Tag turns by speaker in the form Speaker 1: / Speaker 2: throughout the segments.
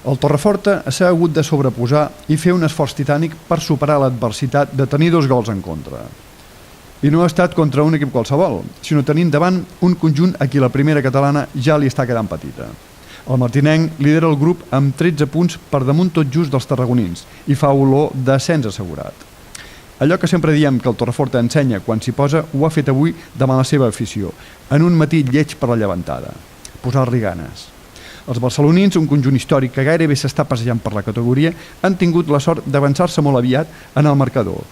Speaker 1: El Torreforta s'ha hagut de sobreposar i fer un esforç titànic per superar l'adversitat de tenir 2 gols en contra. I no ha estat contra un equip qualsevol, sinó tenint davant un conjunt a qui la primera catalana ja li està quedant petita. El martinenc lidera el grup amb 13 punts per damunt tot just dels tarragonins i fa olor d'ascens assegurat. Allò que sempre diem que el Torreforta ensenya quan s'hi posa ho ha fet avui davant la seva afició, en un matí lleig per la llevantada. Posar-li ganes. Els barcelonins, un conjunt històric que gairebé s'està passejant per la categoria, han tingut la sort d'avançar-se molt aviat en el marcador.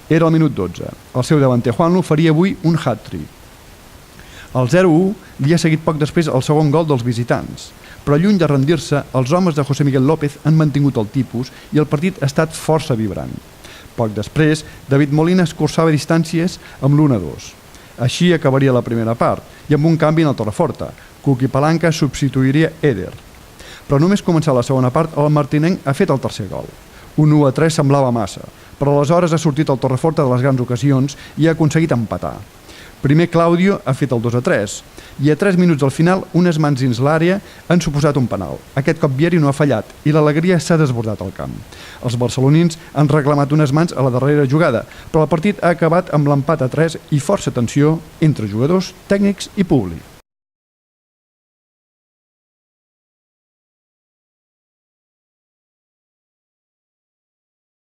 Speaker 1: Era al minut 12. El seu davanter Juanlu faria avui un hat-trick. El 0-1 li ha seguit poc després el segon gol dels visitants, però lluny de rendir-se, els homes de José Miguel López han mantingut el tipus i el partit ha estat força vibrant. Poc després, David Molina escurçava distàncies amb l'1-2. Així acabaria la primera part, i amb un canvi en el Torreforta. Cuqui Palanca substituiria Eder. Però només començar la segona part, el martinenc ha fet el tercer gol. Un 1-3 semblava massa, però aleshores ha sortit el Torreforta de les grans ocasions i ha aconseguit empatar. Primer Claudio ha fet el 2-3 i a 3 minuts al final unes mans dins l'àrea han suposat un penal. Aquest cop Vieri no ha fallat i l'alegria s'ha desbordat al camp. Els barcelonins han reclamat unes mans a la darrera jugada, però el partit ha acabat amb l'empat a 3 i força tensió entre jugadors, tècnics i públic.